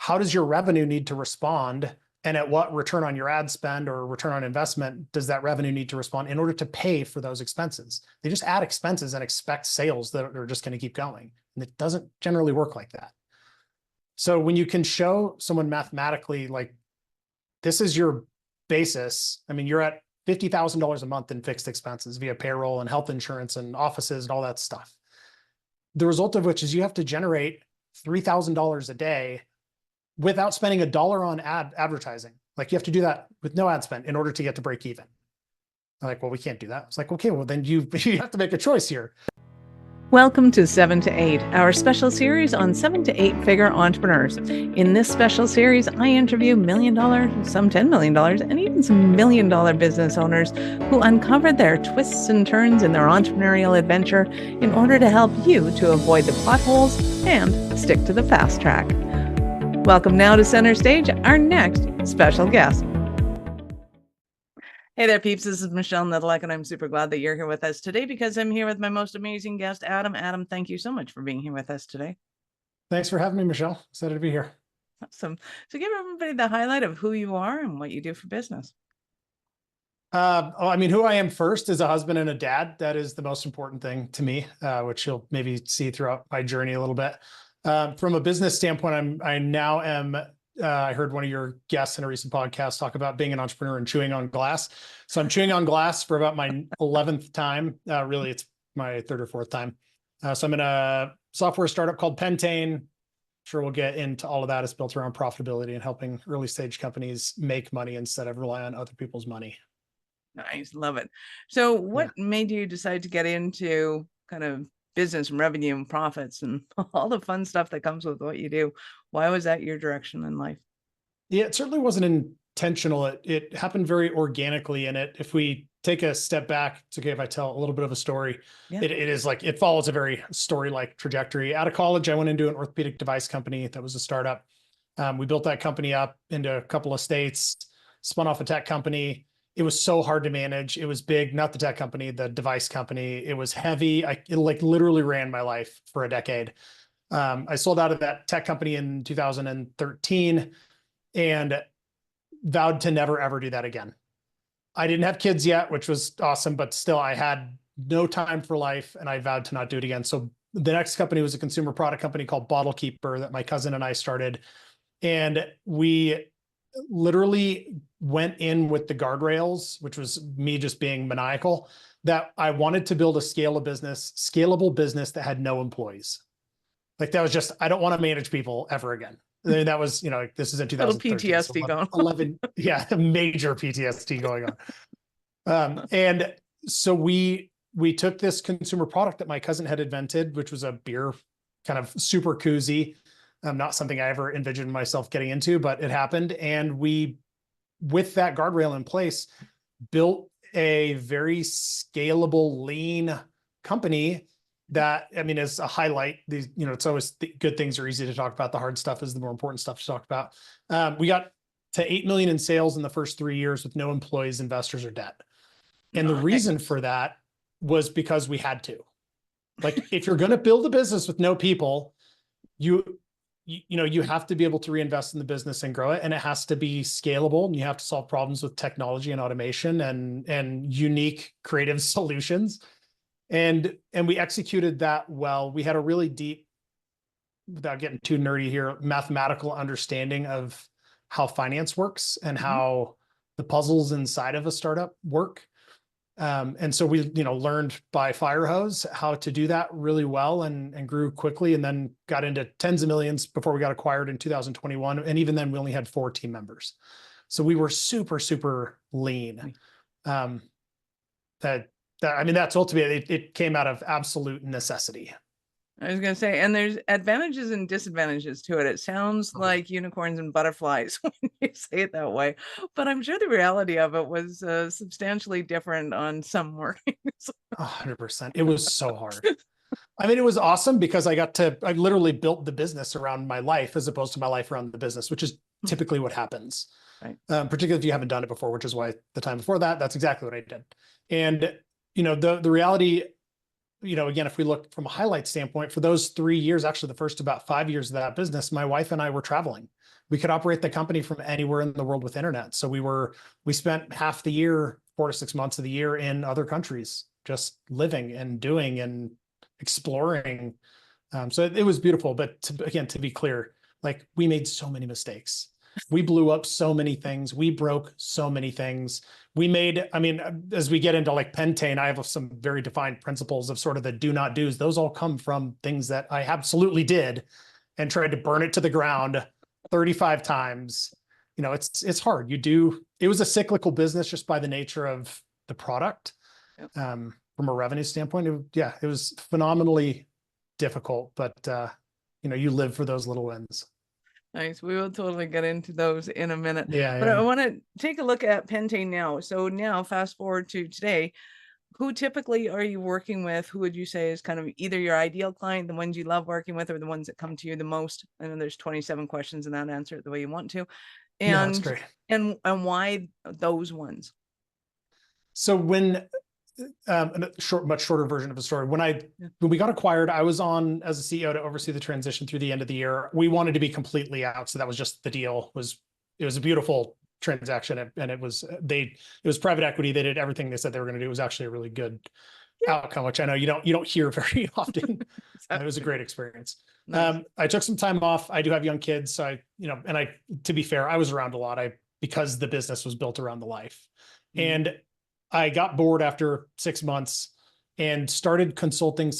how does your revenue need to respond? And at what return on your ad spend or return on investment does that revenue need to respond in order to pay for those expenses? They just add expenses and expect sales that are just going to keep going. And it doesn't generally work like that. So when you can show someone mathematically, like, this is your basis. I mean, you're at $50,000 a month in fixed expenses via payroll and health insurance and offices and all that stuff. The result of which is you have to generate $3,000 a day without spending $1 on advertising. Like, you have to do that with no ad spend in order to get to break even. I'm like, well, we can't do that. It's like, okay, well then you have to make a choice here. Welcome to 7 to 8, our special series on 7 to 8 figure entrepreneurs. In this special series, I interview $1 million, some $10 million, and even some $1 million business owners who uncovered their twists and turns in their entrepreneurial adventure in order to help you to avoid the potholes and stick to the fast track. Welcome now to center stage, our next special guest. Hey there, peeps. This is Michelle Nedelec, and I'm super glad that you're here with us today because I'm here with my most amazing guest, Adam. Adam, thank you so much for being here with us today. Thanks for having me, Michelle. Excited to be here. Awesome. So give everybody the highlight of who you are and what you do for business. Who I am first is a husband and a dad. That is the most important thing to me, which you'll maybe see throughout my journey a little bit. From a business standpoint, I heard one of your guests in a recent podcast talk about being an entrepreneur and chewing on glass. So I'm chewing on glass for about my 11th time. Really, it's my third or fourth time. So I'm in a software startup called Pentane. Sure, we'll get into all of that. It's built around profitability and helping early stage companies make money instead of rely on other people's money. Nice. Love it. So what made you decide to get into kind of business and revenue and profits and all the fun stuff that comes with what you do? Why was that your direction in life? Yeah, it certainly wasn't intentional. It happened very organically. And if we take a step back, it's okay if I tell a little bit of a story. Yeah. It is like, it follows a very story-like trajectory. Out of college, I went into an orthopedic device company that was a startup. We built that company up into a couple of states, spun off a tech company. It was so hard to manage. It was big, not the tech company, the device company. It was heavy. It literally ran my life for a decade. I sold out of that tech company in 2013 and vowed to never, ever do that again. I didn't have kids yet, which was awesome, but still I had no time for life and I vowed to not do it again. So the next company was a consumer product company called BottleKeeper that my cousin and I started. And we literally went in with the guardrails, which was me just being maniacal, that I wanted to build a scalable business that had no employees. Like, that was just, I don't want to manage people ever again. That was, this is in 2013. PTSD so going 11, major PTSD going on. And so we took this consumer product that my cousin had invented, which was a beer, kind of super koozie. Not something I ever envisioned myself getting into, but it happened. And we, with that guardrail in place, built a very scalable, lean company that, is a highlight. These, it's always good things are easy to talk about. The hard stuff is the more important stuff to talk about. We got to 8 million in sales in the first 3 years with no employees, investors, or debt. And the reason for that was because we had to. Like, if you're going to build a business with no people, you have to be able to reinvest in the business and grow it. And it has to be scalable, and you have to solve problems with technology and automation and unique creative solutions. And we executed that well. We had a really deep, without getting too nerdy here, mathematical understanding of how finance works and how the puzzles inside of a startup work. And so we, learned by fire hose how to do that really well and grew quickly, and then got into tens of millions before we got acquired in 2021. And even then we only had 4 team members. So we were super, super lean. That's ultimately, it came out of absolute necessity. I was going to say, and there's advantages and disadvantages to it. It sounds like unicorns and butterflies when you say it that way, but I'm sure the reality of it was substantially different on some mornings. 100%. It was so hard. It was awesome because I literally built the business around my life as opposed to my life around the business, which is typically what happens. Right. Particularly if you haven't done it before, which is why the time before that, that's exactly what I did. And, the reality again, if we look from a highlight standpoint, for those 3 years, actually the first about 5 years of that business, my wife and I were traveling. We could operate the company from anywhere in the world with internet. So we spent half the year, 4 to 6 months of the year in other countries, just living and doing and exploring. So it was beautiful. But to be clear, like, we made so many mistakes. We blew up so many things. We broke so many things. As we get into like Pentane, I have some very defined principles of sort of the do not do's. Those all come from things that I absolutely did and tried to burn it to the ground 35 times. It's hard. It was a cyclical business just by the nature of the product. Yep. From a revenue standpoint, it was phenomenally difficult, but you live for those little wins. Nice. We will totally get into those in a minute. Yeah. But I want to take a look at Pentane now. So now fast forward to today, who typically are you working with? Who would you say is kind of either your ideal client, the ones you love working with, or the ones that come to you the most? I know there's 27 questions in that, answer it the way you want to. No, that's great. And why those ones? So when much shorter version of the story. When we got acquired, I was on as a CEO to oversee the transition through the end of the year. We wanted to be completely out, so that was just the deal. It was a beautiful transaction, and it was private equity. They did everything they said they were going to do. It was actually a really good outcome, which I know you don't hear very often. Exactly. It was a great experience. Nice. I took some time off. I do have young kids, so to be fair, I was around a lot. Because the business was built around the life, and I got bored after 6 months and started consulting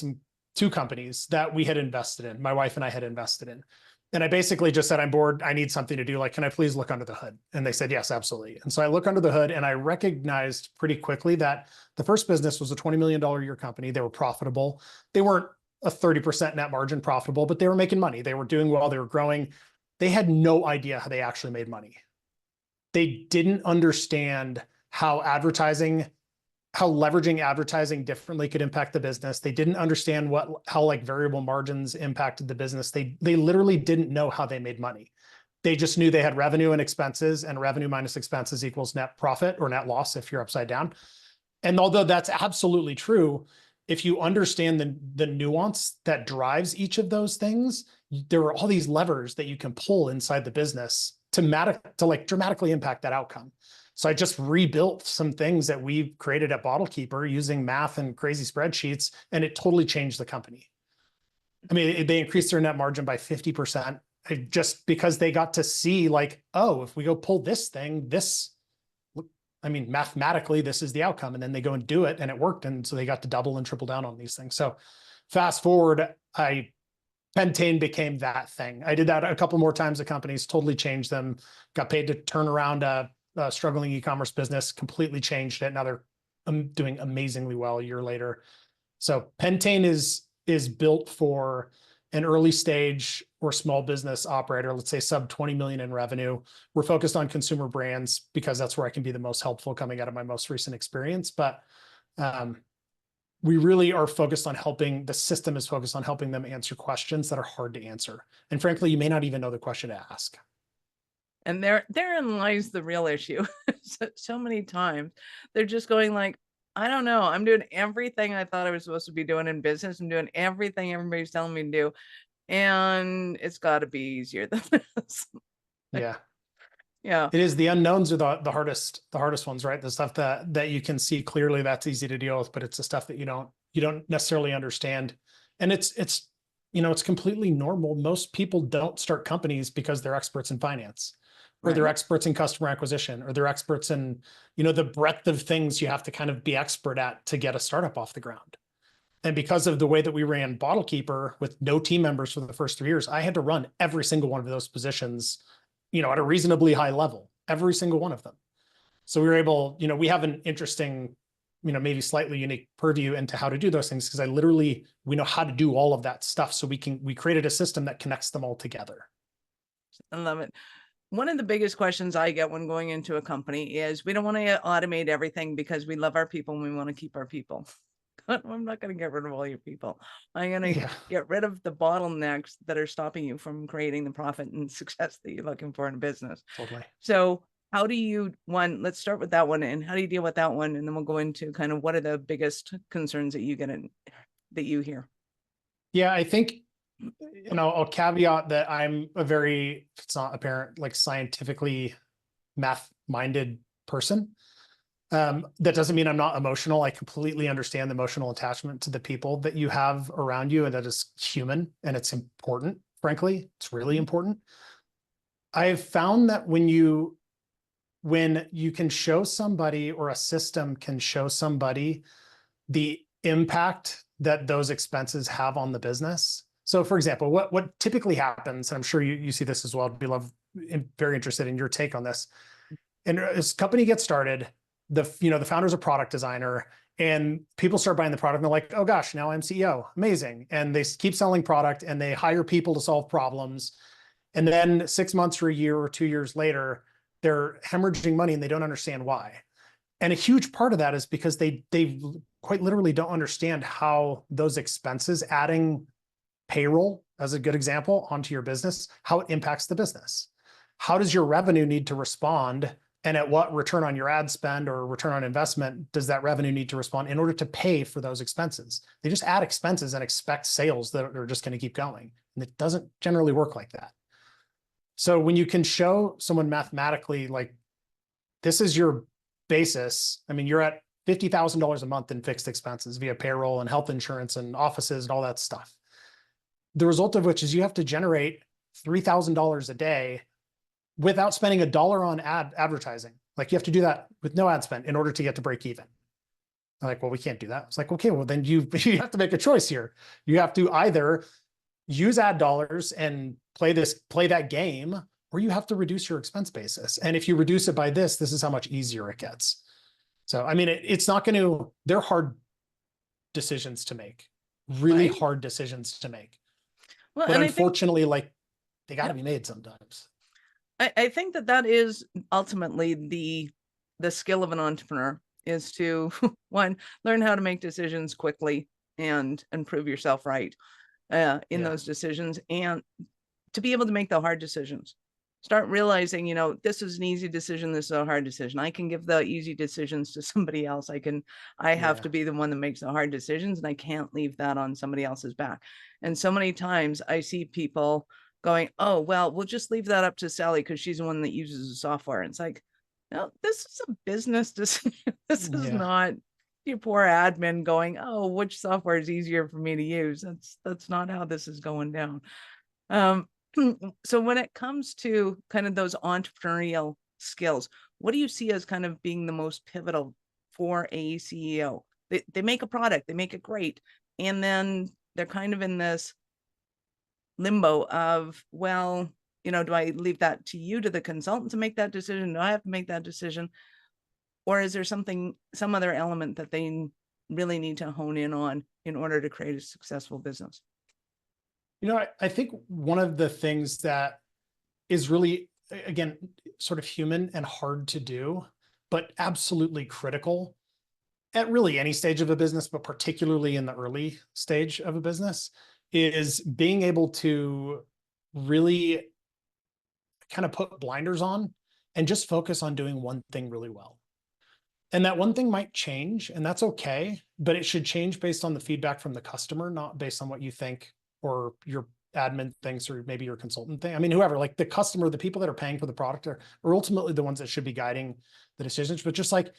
two companies that we had invested in. My wife and I had invested in. And I basically just said, I'm bored. I need something to do. Like, can I please look under the hood? And they said, yes, absolutely. And so I look under the hood, and I recognized pretty quickly that the first business was a $20 million a year company. They were profitable. They weren't a 30% net margin profitable, but they were making money. They were doing well. They were growing. They had no idea how they actually made money. They didn't understand how leveraging advertising differently could impact the business. They didn't understand how like variable margins impacted the business. They literally didn't know how they made money. They just knew they had revenue and expenses, and revenue minus expenses equals net profit or net loss if you're upside down. And although that's absolutely true, if you understand the nuance that drives each of those things, there are all these levers that you can pull inside the business to dramatically impact that outcome. So I just rebuilt some things that we've created at BottleKeeper using math and crazy spreadsheets, and it totally changed the company. They increased their net margin by 50% just because they got to see like, oh, if we go pull this thing, mathematically, this is the outcome. And then they go and do it, and it worked. And so they got to double and triple down on these things. So fast forward, Pentane became that thing. I did that a couple more times at companies, totally changed them, got paid to turn around a struggling e-commerce business, completely changed it. Now they're doing amazingly well a year later. So Pentane is built for an early stage or small business operator, let's say sub 20 million in revenue. We're focused on consumer brands because that's where I can be the most helpful coming out of my most recent experience. But we really are focused on the system is focused on helping them answer questions that are hard to answer. And frankly, you may not even know the question to ask. And therein lies the real issue. So many times they're just going like, I don't know. I'm doing everything I thought I was supposed to be doing in business. I'm doing everything everybody's telling me to do. And it's got to be easier than this. Yeah. Yeah. It is. The unknowns are the hardest ones, right? The stuff that you can see clearly, that's easy to deal with, but it's the stuff that you don't necessarily understand. And it's completely normal. Most people don't start companies because they're experts in finance. Or they're experts in customer acquisition, or they're experts in, the breadth of things you have to kind of be expert at to get a startup off the ground. And because of the way that we ran BottleKeeper with no team members for the first 3 years, I had to run every single one of those positions, at a reasonably high level, every single one of them. So we were able, we have an interesting, maybe slightly unique purview into how to do those things, because we know how to do all of that stuff. So we created a system that connects them all together. I love it. One of the biggest questions I get when going into a company is we don't want to automate everything because we love our people and we want to keep our people. I'm not going to get rid of all your people. I'm going to get rid of the bottlenecks that are stopping you from creating the profit and success that you're looking for in a business. Totally. So how do you, let's start with that one. And how do you deal with that one? And then we'll go into kind of what are the biggest concerns that you get that you hear? Yeah, I think, I'll caveat that I'm a very, if it's not apparent, like scientifically math-minded person. That doesn't mean I'm not emotional. I completely understand the emotional attachment to the people that you have around you, and that is human, and it's important, frankly. It's really important. I've found that when you can show somebody, or a system can show somebody, the impact that those expenses have on the business. So for example, what typically happens, and I'm sure you see this as well, very interested in your take on this. And as a company gets started, the founder's a product designer, and people start buying the product and they're like, oh gosh, now I'm CEO, amazing. And they keep selling product and they hire people to solve problems. And then 6 months or a year or 2 years later, they're hemorrhaging money and they don't understand why. And a huge part of that is because they quite literally don't understand how those expenses, adding payroll as a good example onto your business, how it impacts the business. How does your revenue need to respond? And at what return on your ad spend or return on investment does that revenue need to respond in order to pay for those expenses? They just add expenses and expect sales that are just going to keep going. And it doesn't generally work like that. So when you can show someone mathematically, like, this is your basis, I mean, you're at $50,000 a month in fixed expenses via payroll and health insurance and offices and all that stuff. The result of which is you have to generate $3,000 a day without spending $1 on advertising. Like, you have to do that with no ad spend in order to get to break even. I'm like, well, we can't do that. It's like, okay, well then you have to make a choice here. You have to either use ad dollars and play that game, or you have to reduce your expense basis. And if you reduce it by this is how much easier it gets. So, I mean, it's not going to, they're hard decisions to make, really Right. hard decisions to make. Well, But and unfortunately, like, they got to be made sometimes. I think that is ultimately the skill of an entrepreneur, is to one, learn how to make decisions quickly and prove yourself right in those decisions, and to be able to make the hard decisions. Start realizing, this is an easy decision, this is a hard decision. I can give the easy decisions to somebody else. I have to be the one that makes the hard decisions, and I can't leave that on somebody else's back. And so many times I see people going, oh, well, we'll just leave that up to Sally because she's the one that uses the software. And it's like, no, this is a business decision. This is not your poor admin going, oh, which software is easier for me to use? That's not how this is going down. So when it comes to kind of those entrepreneurial skills, what do you see as kind of being the most pivotal for a CEO? They make a product, they make it great, and then they're kind of in this limbo of, well, do I leave that to you, to the consultant, to make that decision? Do I have to make that decision? Or is there some other element that they really need to hone in on in order to create a successful business? I think one of the things that is really, again, sort of human and hard to do, but absolutely critical at really any stage of a business, but particularly in the early stage of a business, is being able to really kind of put blinders on and just focus on doing one thing really well. And that one thing might change, and that's okay, but it should change based on the feedback from the customer, not based on what you think or your admin thinks, or maybe your consultant thing. I mean, whoever, like the customer, the people that are paying for the product are ultimately the ones that should be guiding the decisions. But just like,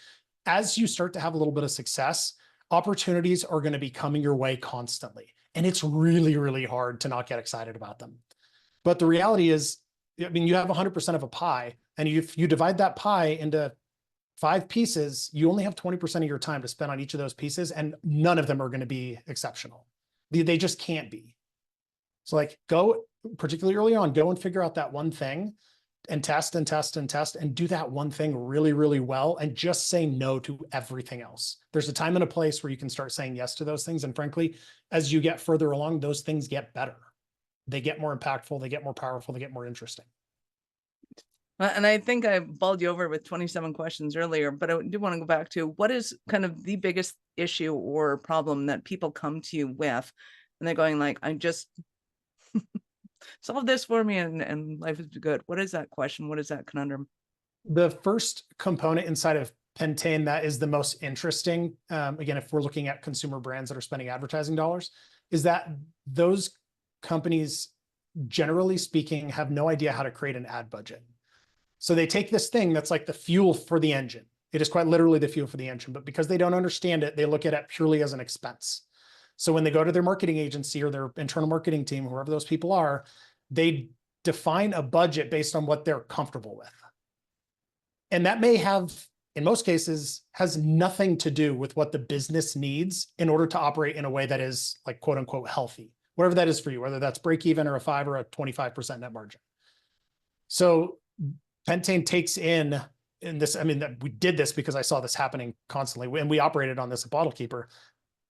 as you start to have a little bit of success, opportunities are going to be coming your way constantly. And it's really, really hard to not get excited about them. But the reality is, I mean, you have 100% of a pie, and if you divide that pie into 5 pieces, you only have 20% of your time to spend on each of those pieces, and none of them are going to be exceptional. They just can't be. So like, go, particularly early on, go and figure out that one thing and test and test and test and do that one thing really, really well, and just say no to everything else. There's a time and a place where you can start saying yes to those things. And frankly, as you get further along, those things get better. They get more impactful, they get more powerful, they get more interesting. And I think I balled you over with 27 questions earlier, but I do want to go back to, what is kind of the biggest issue or problem that people come to you with, and they're going like, I just solve this for me and life is good. What is that question? What is that conundrum? The first component inside of Pentane that is the most interesting, again, if we're looking at consumer brands that are spending advertising dollars, is that those companies, generally speaking, have no idea how to create an ad budget. So they take this thing that's like the fuel for the engine. It is quite literally the fuel for the engine, but because they don't understand it, they look at it purely as an expense. So when they go to their marketing agency or their internal marketing team, whoever those people are, they define a budget based on what they're comfortable with. And that may have, in most cases, has nothing to do with what the business needs in order to operate in a way that is like quote unquote healthy, whatever that is for you, whether that's break even or a 5 or a 25% net margin. So Pentane takes in this, I mean, we did this because I saw this happening constantly, and we operated on this at BottleKeeper.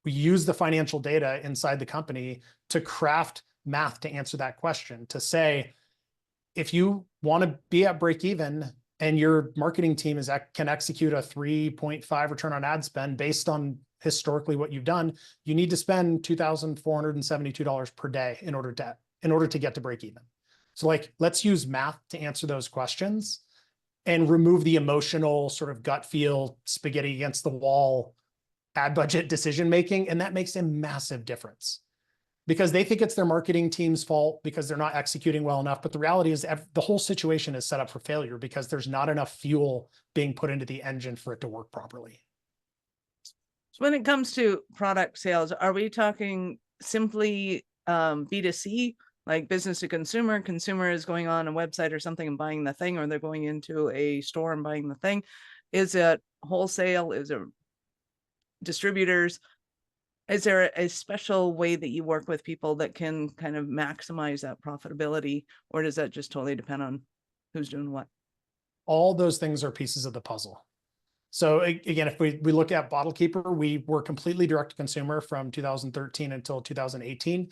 We use the financial data inside the company to craft math to answer that question, to say, if you want to be at break even and your marketing team can execute a 3.5 return on ad spend based on historically what you've done, you need to spend $2,472 per day in order to get to break even. So like, let's use math to answer those questions and remove the emotional sort of gut feel, spaghetti against the wall ad budget decision making. And that makes a massive difference, because they think it's their marketing team's fault because they're not executing well enough. But the reality is the whole situation is set up for failure because there's not enough fuel being put into the engine for it to work properly. So when it comes to product sales, are we talking simply B2C, like business to consumer? Consumer is going on a website or something and buying the thing, or they're going into a store and buying the thing? Is it wholesale? Is it distributors? Is there a special way that you work with people that can kind of maximize that profitability, or does that just totally depend on who's doing what? All those things are pieces of the puzzle. So again, if we look at BottleKeeper, we were completely direct to consumer from 2013 until 2018.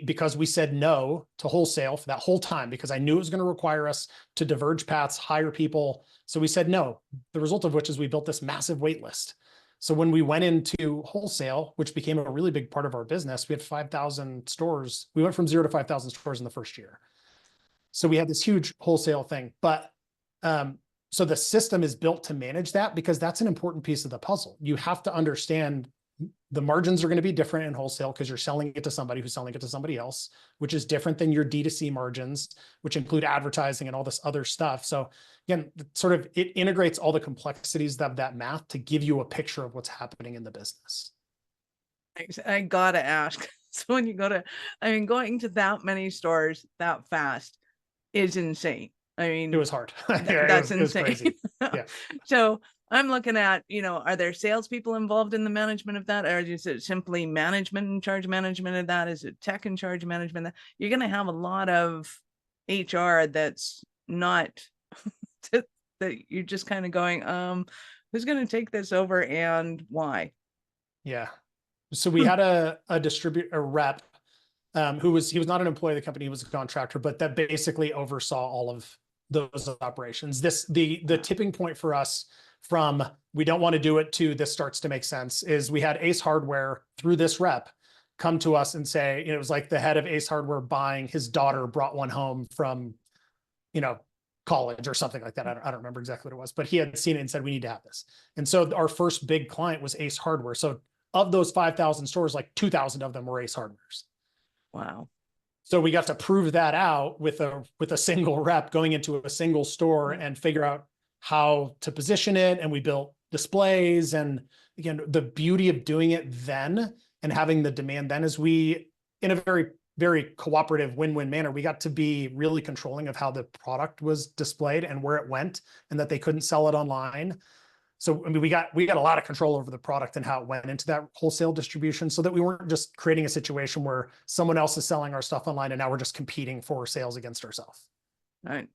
Because we said no to wholesale for that whole time, because I knew it was going to require us to diverge paths, hire people. So we said no, the result of which is we built this massive wait list. So when we went into wholesale, which became a really big part of our business, we had 5,000 stores. We went from 0 to 5,000 stores in the first year. So we had this huge wholesale thing, but so the system is built to manage that, because that's an important piece of the puzzle. You have to understand the margins are going to be different in wholesale because you're selling it to somebody who's selling it to somebody else, which is different than your D2C margins, which include advertising and all this other stuff. So again, it integrates all the complexities of that math to give you a picture of what's happening in the business. I gotta ask. So when you going to that many stores that fast is insane. I mean, it was hard. That's insane. It was crazy. Yeah. So I'm looking at, are there salespeople involved in the management of that? Or is it simply management in charge of management of that? Is it tech in charge of management? You're going to have a lot of HR that's not, that you're just kind of going, who's going to take this over and why? Yeah. So we had a rep he was not an employee of the company, he was a contractor, but that basically oversaw all of those operations. The tipping point for us from we don't want to do it to this starts to make sense is we had Ace Hardware through this rep come to us and say, it was like the head of Ace Hardware buying his daughter brought one home from, college or something like that. I don't remember exactly what it was, but he had seen it and said, we need to have this. And so our first big client was Ace Hardware. So of those 5,000 stores, like 2,000 of them were Ace Hardwares. Wow. So we got to prove that out with a single rep going into a single store and figure out how to position it. And we built displays. And again, the beauty of doing it then and having the demand then is we, in a very, very cooperative win-win manner, we got to be really controlling of how the product was displayed and where it went, and that they couldn't sell it online. So I mean, we got a lot of control over the product and how it went into that wholesale distribution, so that we weren't just creating a situation where someone else is selling our stuff online and now we're just competing for sales against ourselves. Right.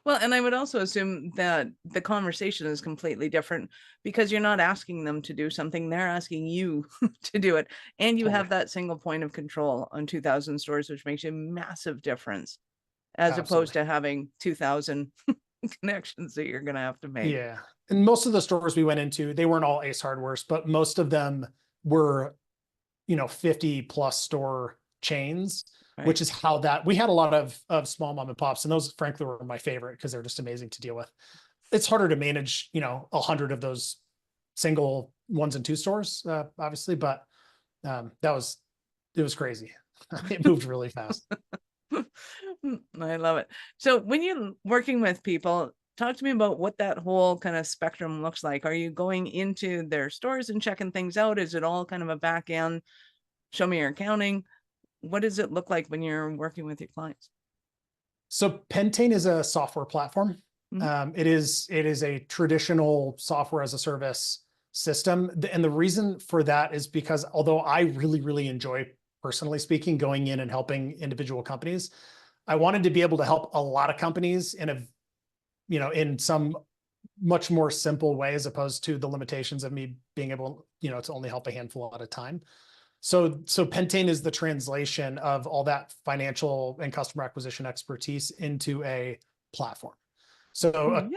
Well, and I would also assume that the conversation is completely different because you're not asking them to do something, they're asking you to do it. And you have that single point of control on 2,000 stores, which makes a massive difference as opposed to having 2,000 connections that you're going to have to make. Yeah. And most of the stores we went into, they weren't all Ace Hardwares, but most of them were, 50 plus store chains, right. Which is how we had a lot of small mom and pops, and those frankly were my favorite because they're just amazing to deal with. it's harder to manage, 100 of those single 1s and 2 stores, obviously, but it was crazy. It moved really fast. I love it. So when you're working with people, talk to me about what that whole kind of spectrum looks like. Are you going into their stores and checking things out? Is it all kind of a back end? Show me your accounting. What does it look like when you're working with your clients? So Pentane is a software platform. It is a traditional software as a service system. And the reason for that is because although I really, really enjoy, personally speaking, going in and helping individual companies, I wanted to be able to help a lot of companies in some much more simple way, as opposed to the limitations of me being able, to only help a handful at a time. So Pentane is the translation of all that financial and customer acquisition expertise into a platform. So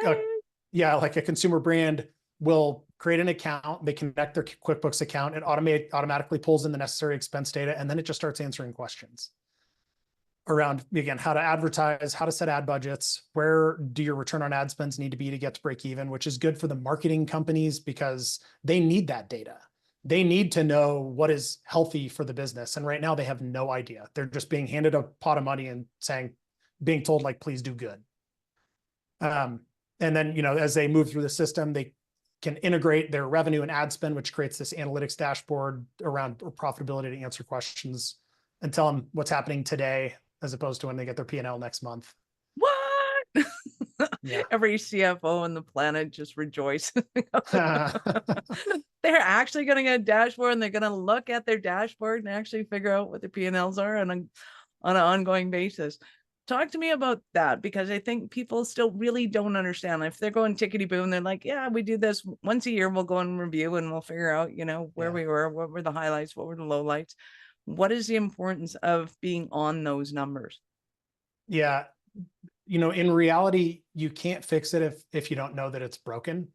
like a consumer brand will create an account, they connect their QuickBooks account, it automatically pulls in the necessary expense data, and then it just starts answering questions around, again, how to advertise, how to set ad budgets, where do your return on ad spends need to be to get to break even, which is good for the marketing companies because they need that data. They need to know what is healthy for the business. And right now they have no idea. They're just being handed a pot of money and being told like, please do good. And then, as they move through the system, they can integrate their revenue and ad spend, which creates this analytics dashboard around profitability to answer questions and tell them what's happening today, as opposed to when they get their P&L next month. What? Yeah. Every CFO on the planet just rejoices. They're actually going to get a dashboard, and they're going to look at their dashboard and actually figure out what their P&Ls are on an ongoing basis. Talk to me about that, because I think people still really don't understand. If they're going tickety boom, they're like, yeah, we do this once a year. We'll go and review and we'll figure out, where we were, what were the highlights, what were the lowlights. What is the importance of being on those numbers? Yeah. In reality, you can't fix it if you don't know that it's broken.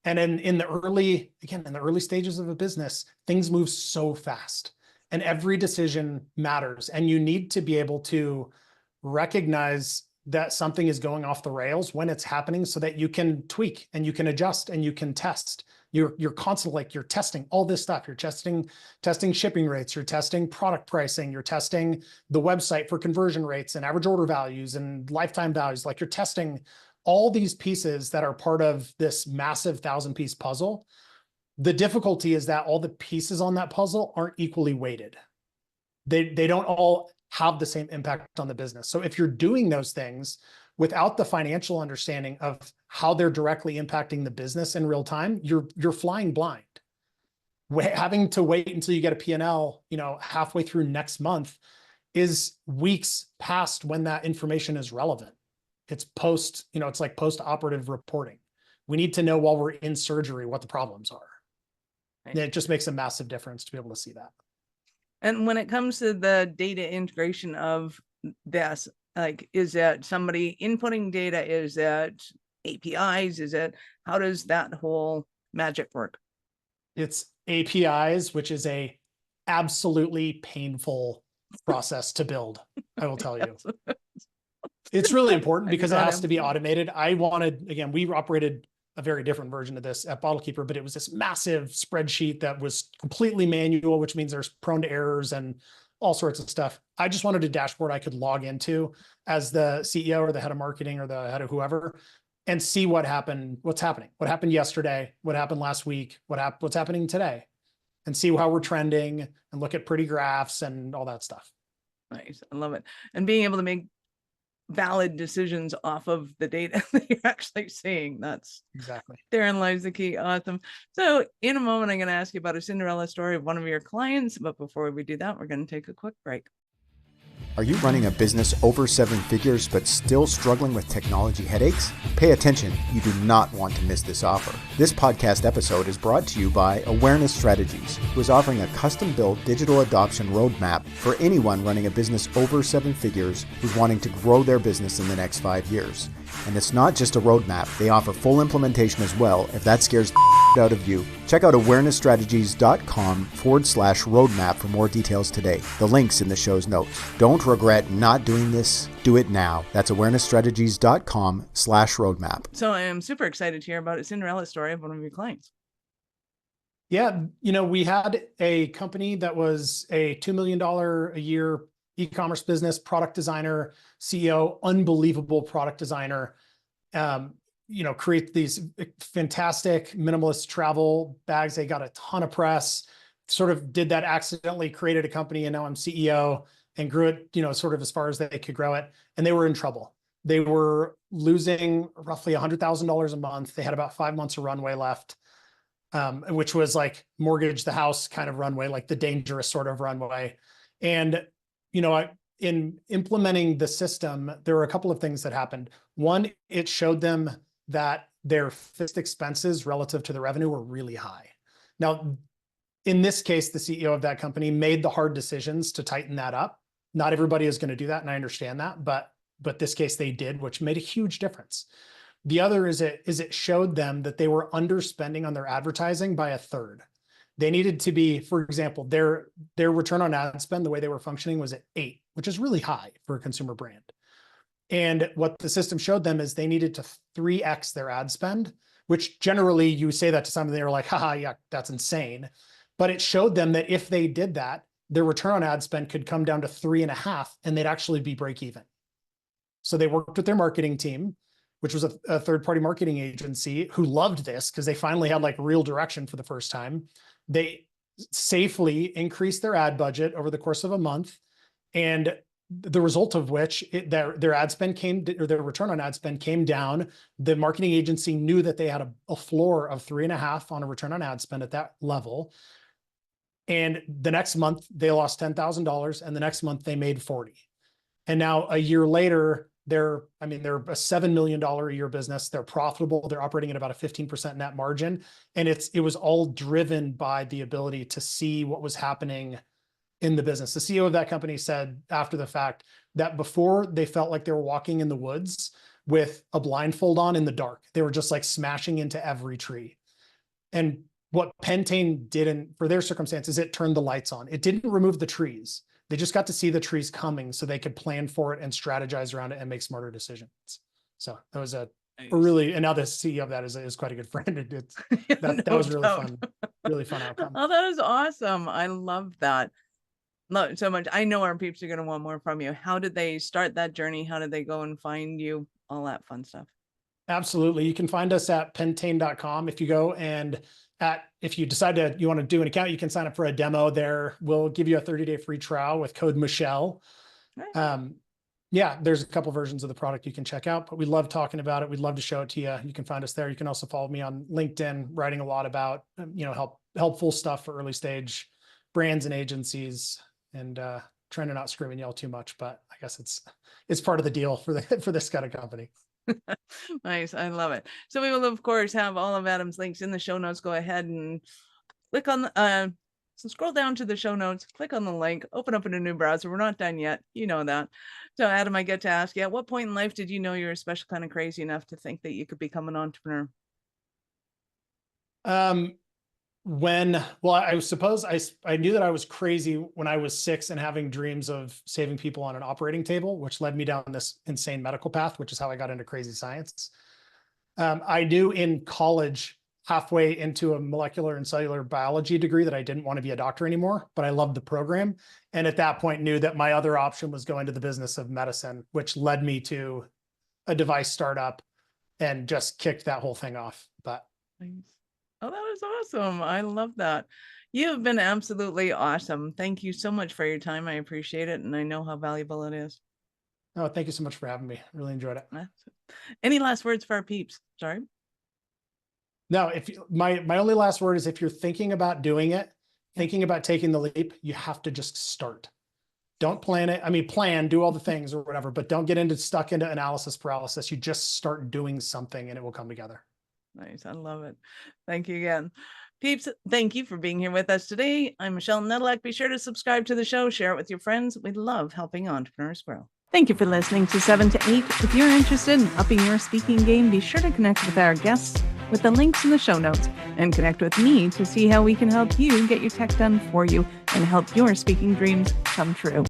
And in the early stages of a business, things move so fast and every decision matters. And you need to be able to recognize that something is going off the rails when it's happening so that you can tweak and you can adjust and you can test. You're constantly you're testing all this stuff. You're testing shipping rates, you're testing product pricing, you're testing the website for conversion rates and average order values and lifetime values. Like you're testing all these pieces that are part of this massive 1,000-piece puzzle. The difficulty is that all the pieces on that puzzle aren't equally weighted. They don't all have the same impact on the business. So if you're doing those things without the financial understanding of how they're directly impacting the business in real time, you're flying blind. Having to wait until you get a P&L, halfway through next month is weeks past when that information is relevant. It's it's like post-operative reporting. We need to know while we're in surgery what the problems are. Right. And it just makes a massive difference to be able to see that. And when it comes to the data integration of this, like, is that somebody inputting data? Is that APIs? How does that whole magic work? It's APIs, which is a absolutely painful process to build. I will tell you. It's really important because it has to be automated. We operated a very different version of this at BottleKeeper, but it was this massive spreadsheet that was completely manual, which means there's prone to errors and all sorts of stuff. I just wanted a dashboard I could log into as the CEO or the head of marketing or the head of whoever and see what's happening, what happened yesterday, what happened last week, what's happening today, and see how we're trending and look at pretty graphs and all that stuff. Nice. I love it. And being able to make valid decisions off of the data that you're actually seeing. That's exactly. Therein lies the key. Awesome. So in a moment, I'm going to ask you about a Cinderella story of one of your clients. But before we do that, we're going to take a quick break. Are you running a business over 7 figures but still struggling with technology headaches? Pay attention. You do not want to miss this offer. This podcast episode is brought to you by Awareness Strategies, who is offering a custom-built digital adoption roadmap for anyone running a business over 7 figures who's wanting to grow their business in the next 5 years. And it's not just a roadmap. They offer full implementation as well if that scares out of you. Check out awarenessstrategies.com/roadmap for more details today. The link's in the show's notes. Don't regret not doing this. Do it now. That's awarenessstrategies.com/roadmap. So I am super excited to hear about a Cinderella story of one of your clients. Yeah, we had a company that was a $2 million a year e-commerce business, product designer, CEO, unbelievable product designer. Create these fantastic minimalist travel bags. They got a ton of press, sort of did that accidentally, created a company, and now I'm CEO and grew it, sort of as far as they could grow it. And they were in trouble. They were losing roughly $100,000 a month. They had about 5 months of runway left, which was like mortgage the house kind of runway, like the dangerous sort of runway. And, in implementing the system, there were a couple of things that happened. One, it showed them that their fixed expenses relative to the revenue were really high. Now, in this case, the CEO of that company made the hard decisions to tighten that up. Not everybody is going to do that, and I understand that, but this case they did, which made a huge difference. The other is it showed them that they were underspending on their advertising by a third. They needed to be, for example, their return on ad spend, the way they were functioning was at 8, which is really high for a consumer brand. And what the system showed them is they needed to 3x their ad spend, which generally you say that to somebody, they're like, haha, yeah, that's insane. But it showed them that if they did that, their return on ad spend could come down to 3.5, and they'd actually be break even. So they worked with their marketing team, which was a third-party marketing agency who loved this because they finally had like real direction for the first time. They safely increased their ad budget over the course of a month, and the result of which their ad spend their return on ad spend came down. The marketing agency knew that they had a floor of 3.5 on a return on ad spend at that level. And the next month they lost $10,000, and the next month they made 40. And now a year later, they're a $7 million a year business. They're profitable. They're operating at about a 15% net margin. And it was all driven by the ability to see what was happening in the business. The CEO of that company said after the fact that before they felt like they were walking in the woods with a blindfold on in the dark. They were just like smashing into every tree. And what Pentane did for their circumstances, it turned the lights on. It didn't remove the trees. They just got to see the trees coming so they could plan for it and strategize around it and make smarter decisions. So that was and now the CEO of that is quite a good friend. That was really fun outcome. Oh, that was awesome. I love that. Love it so much. I know our peeps are going to want more from you. How did they start that journey? How did they go and find you? All that fun stuff. Absolutely. You can find us at pentane.com. If you go and if you decide you want to do an account, you can sign up for a demo there. We'll give you a 30-day free trial with code Michelle. Nice. There's a couple versions of the product you can check out, but we love talking about it. We'd love to show it to you. You can find us there. You can also follow me on LinkedIn, writing a lot about, helpful stuff for early stage brands and agencies, and trying to not scream and yell too much, but I guess it's part of the deal for this kind of company. Nice. I love it. So we will, of course, have all of Adam's links in the show notes. Go ahead and click on so scroll down to the show notes, click on the link, open up in a new browser. We're not done yet. You know that. So Adam, I get to ask you, at what point in life did you know you were special kind of crazy enough to think that you could become an entrepreneur? I suppose I knew that I was crazy when I was 6 and having dreams of saving people on an operating table, which led me down this insane medical path, which is how I got into crazy science. I knew in college, halfway into a molecular and cellular biology degree, that I didn't want to be a doctor anymore, but I loved the program. And at that point knew that my other option was going to the business of medicine, which led me to a device startup and just kicked that whole thing off. But oh, that was awesome. I love that. You have been absolutely awesome. Thank you so much for your time. I appreciate it. And I know how valuable it is. Oh, thank you so much for having me. Really enjoyed it. Any last words for our peeps? Sorry. No, my only last word is, if you're thinking about doing it, thinking about taking the leap, you have to just start. Don't plan it. Plan, do all the things or whatever, but don't get stuck into analysis paralysis. You just start doing something and it will come together. Nice. I love it. Thank you again. Peeps, thank you for being here with us today. I'm Michelle Nedelec. Be sure to subscribe to the show, share it with your friends. We love helping entrepreneurs grow. Thank you for listening to 7 to 8. If you're interested in upping your speaking game, be sure to connect with our guests with the links in the show notes, and connect with me to see how we can help you get your tech done for you and help your speaking dreams come true.